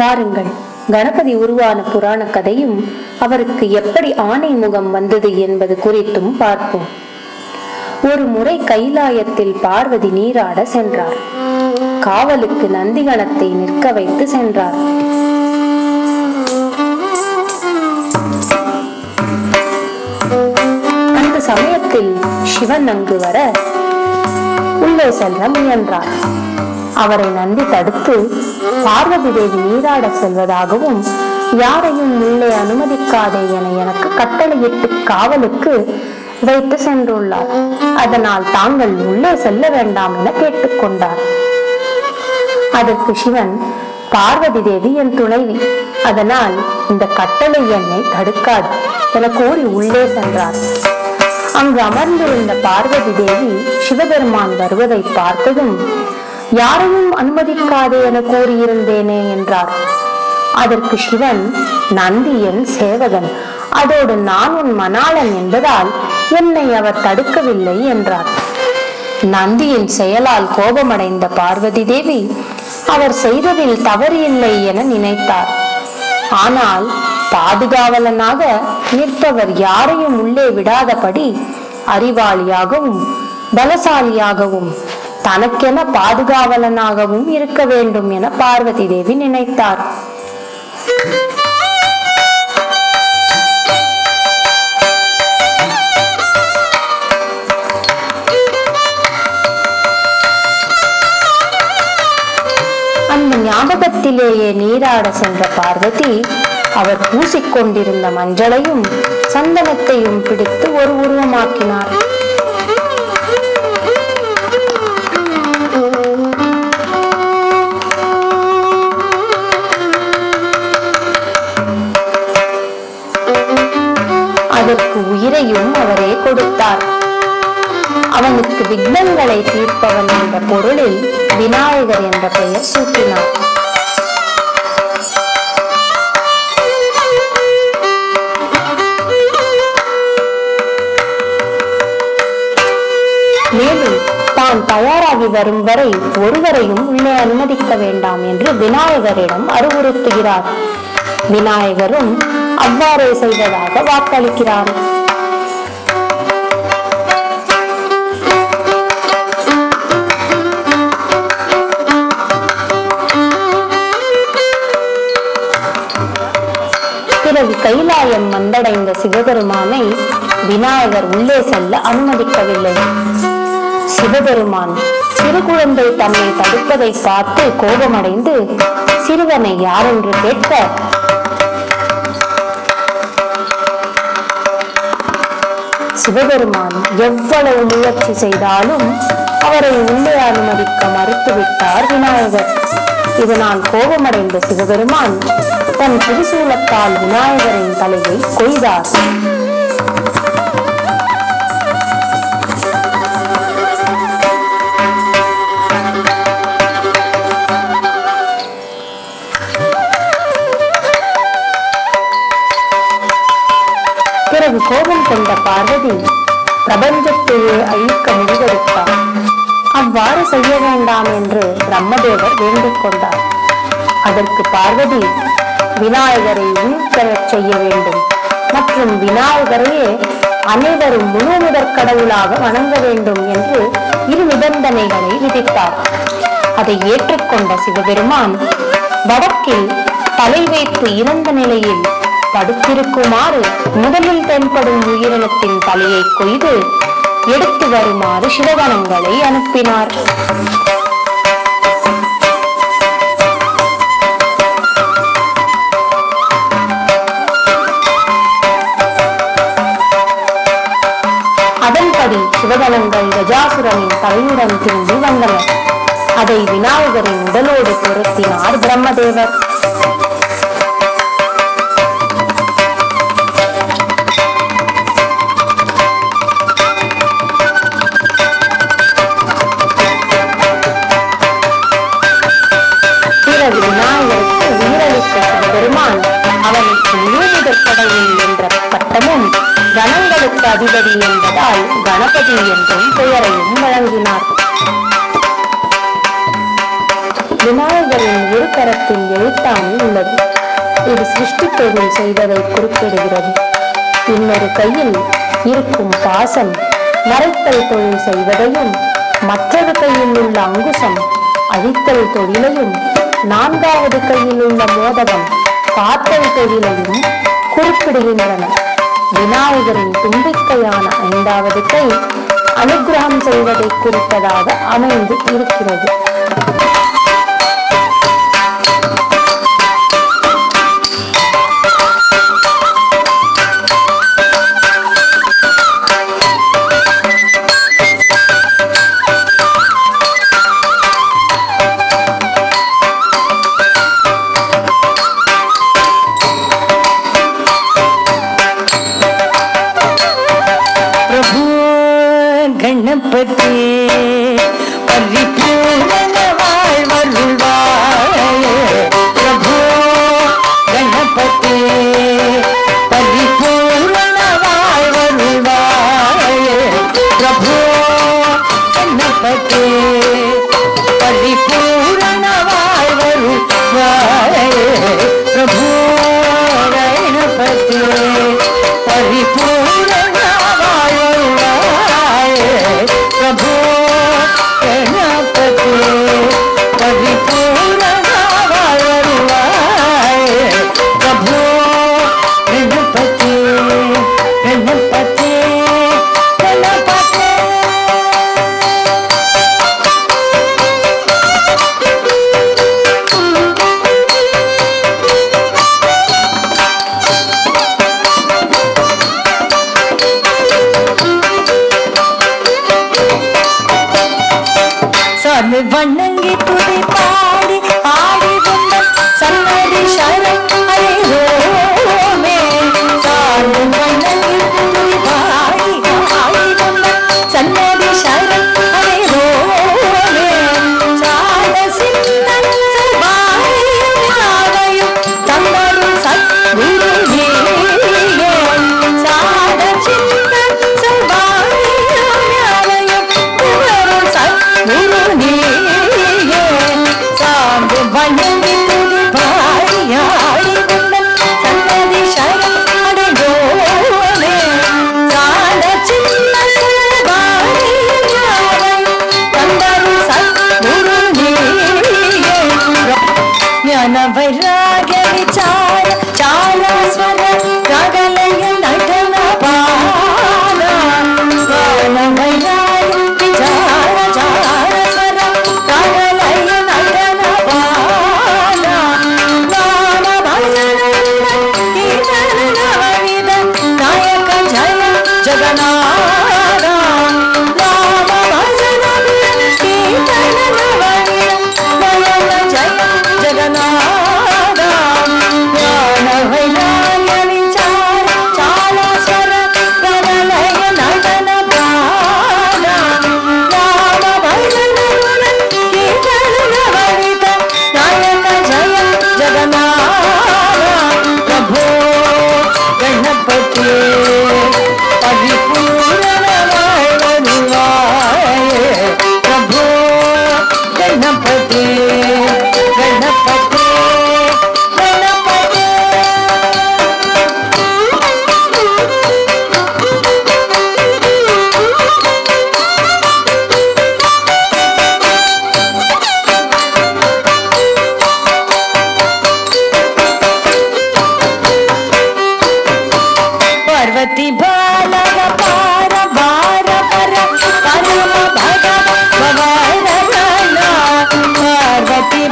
வாருங்கள், கணபதி உருவான புராண கதையும் அவருக்கு எப்படி ஆணை முகம் வந்தது என்பது குறித்தும் பார்ப்போம். ஒரு முறை கைலாயத்தில் பார்வதி நீராட சென்றார். காவலுக்கு நந்திகணத்தை நிற்க வைத்து சென்றார். அந்த சமயத்தில் சிவன் அங்கு வர உள்ளே செல்ல முயன்றார். அவரை நந்தி தடுத்து பார்வதி தேவி நீராட செல்வதாகவும் யாரையும் உள்ளே அனுமதிக்காதே என எனக்கு கட்டளையிட்டு காவலுக்கு வைத்து சென்றுள்ளார். அதனால் தாங்கள் உள்ளே செல்ல வேண்டாம் என கேட்டுக்கொண்டார். அதற்கு சிவன், பார்வதி தேவி என் துணைவி, அதனால் இந்த கட்டளை என்னை தடுக்காது என கூறி உள்ளே சென்றார். அங்கு அமர்ந்திருந்த பார்வதி தேவி சிவபெருமான் வருவதை பார்த்ததும், யாரையும் அனுமதிக்காதே என கூறியிருந்தேனே என்றார். அதற்கு சிவன், நந்தி என் சேவகன், அதோடு நான் உன் மணாளன் என்பதால் என்னை அவர் தடுக்கவில்லை என்றார். நந்தியின் செயலால் கோபமடைந்த பார்வதி தேவி அவர் செய்ததில் தவறு இல்லை என நினைத்தார். ஆனால் பாதுகாவலனாக நிற்பவர் யாரையும் உள்ளே விடாதபடி அறிவாளியாகவும் பலசாலியாகவும் தனக்கென பாதுகாவலனாகவும் இருக்க வேண்டும் என பார்வதி தேவி நினைத்தார். அந்த ஞாபகத்திலேயே நீராட சென்ற பார்வதி அவர் பூசிக்கொண்டிருந்த மஞ்சளையும் சந்தனத்தையும் பிடித்து ஒரு உருவமாக்கினார். அதற்கு உயிரையும் அவரே கொடுத்தார். அவனுக்கு விக்னங்களை தீர்ப்பவன் என்ற பொருளில் விநாயகர் என்ற பெயர் சூட்டினார். மேலும் தான் தயாராகி வரும் வரை ஒருவரையும் உள்ளே அனுமதிக்க வேண்டாம் என்று விநாயகரிடம் அறிவுறுத்துகிறார். விநாயகரும் அவ்வாறே செய்வதாக வாக்களிக்கிறார். பிறகு கைலாயம் வந்தடைந்த சிவபெருமானை விநாயகர் உள்ளே செல்ல அனுமதிக்கவில்லை. சிவபெருமான் சிறு குழந்தை தன்னை தடுப்பதை பார்த்து கோபமடைந்து சிறுவனை யார் என்று கேட்க, சிவபெருமான் எவ்வளவு முயற்சி செய்தாலும் அவரை உள்ளே அனுமதிக்க மறுத்துவிட்டார் விநாயகர். இதனால் கோபமடைந்த சிவபெருமான் தன் திரிசூலத்தால் விநாயகரின் தலையை கொய்தார். பிறகு கோபம் கொண்ட பார்வதி பிரபஞ்சத்தையே அழிக்க முடிவெடுத்தார். அவ்வாறு செய்ய வேண்டாம் என்று பிரம்மதேவர் வேண்டிக் கொண்டார். அதற்கு பார்வதி, விநாயகரை உயிர்த்தெழச் செய்ய வேண்டும் மற்றும் விநாயகரையே அனைவரும் முழு முதற் கடவுளாக வணங்க வேண்டும் என்று இரு நிபந்தனைகளை விதித்தார். அதை ஏற்றுக்கொண்ட சிவபெருமான் வடக்கில் தலை வைத்து இறந்த நிலையில் படுத்திருக்குமாறு முதலில் தென்படும் உயிரினத்தின் தலையை கொய்து எடுத்து வருமாறு சிவகணங்களை அனுப்பினார். அதன்படி சிவகணங்கள் கஜாசுரனின் தலையுடன் திரும்பி வந்தனர். அதை விநாயகரின் உடலோடு பொருத்தினார் பிரம்மதேவர். விநாயகருக்கு உயிரளித்த சிவபெருமான் அவனுக்கு முழுமுதற் கடவுள் என்ற பட்டமும் கணங்களுக்கு அதிபதி என்பதால் கணபதி என்றும் பெயரையும் வழங்கினார். விநாயகரின் ஒரு கரத்தில் எழுத்தாணி உள்ளது. இது சிருஷ்டி தொழில் செய்வதை குறிப்பிடுகிறது. இன்னொரு கையில் இருக்கும் பாசம் மறைத்தல் தொழில் செய்வதையும், மற்றொரு கையில் உள்ள அங்குசம் அழித்தல் தொழிலையும், நான்காவது கையில் உள்ள மோதகம் காத்தல் தொழிலையும் குறிப்பிடுகின்றன. விநாயகரின் தும்பிக்கையான ஐந்தாவது கை அனுகிரகம் செய்வதை குறிப்பதாக அமைந்து இருக்கிறது. गणपति परिपूर्ण வாழ்வருள்வாயே प्रभु गणपति परिपूर्ण வாழ்வருள்வாயே प्रभु गणपति परिपूर्ण வாழ்வருள்வாயே प्रभु गणपति परिपूर्ण प्रभु गणपति परिपूर्ण வாழ்வருள்வாயே प्रभु गणपति गणपति गणपति வணங்கி துதி பாடி ஆடி வந்த சன்னதி சரண் அறிவோமே. சார்ந்து வணங்கி துதி பாடி ஆடி வந்த சன்னதி சரண் அறிவோமே. சாத சிந்தன் சர்வாயும் தந்தரும் சத்குருவே. சாத சிந்தன் சர்வாயும் தந்தரும் சத்குருவே. சாந்து வணங்கி துதி பாடி ஆடி வந்த சன்னதி சரண் அடைந்தோமே. சாத சின்ன சர்வாயும் தந்தரும் சத்குருவே. ஞான வைராಗ್ಯ ವಿಚಾರ ಚಾಲ ಸ್ವರ ರಾಗಲಯ ನಟನ ಪಾಲ. ಜ್ಞಾನ ವೈರಾಗ್ಯ ವಿಚಾರ ಚಾಲ ಸ್ವರ ರಾಗಲಯ ನಟನ ಪಾಲ. ನಾಮ ಭಜನ ಕೀರ್ತನ ನವವಿಧ ನಾಯಕ ಜಯ ಜಗನ್ನಾಥ. ನಾಮ ಭಜನ ಕೀರ್ತನ ನವವಿಧ ನಾಯಕ ಜಯ ಜಗನ್ನಾಥ. ಜ್ಞಾನ ವೈರಾಗ್ಯ ವಿಚಾರ ಚಾಲ ಸ್ವರ ಪ್ರಲಯ ನಟನ ಪ್ರಾಣ. ನಾಮ ಭಜನ ಕೀರ್ತನ ನವವಿಧ ನಾಯಕ ಜಯ ಜಗನ್ನಾಥ. ಪ್ರಭು ಗಣಪತಿ ಪರಿಪೂರ್ಣ வாழ்வருள்வாயே. ಪ್ರಭು ಗಣಪತಿ ಗಣಪತಿ ಗಣಪತಿ. ಪಾರ್ವತಿ ಬಾಲಗ ಪಾರ ಬಾರ ಪರ ಪರಮ ಭಗವ ಭವರಗಣ. ಪಾರ್ವತಿ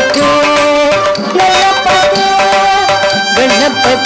गणपते गणपते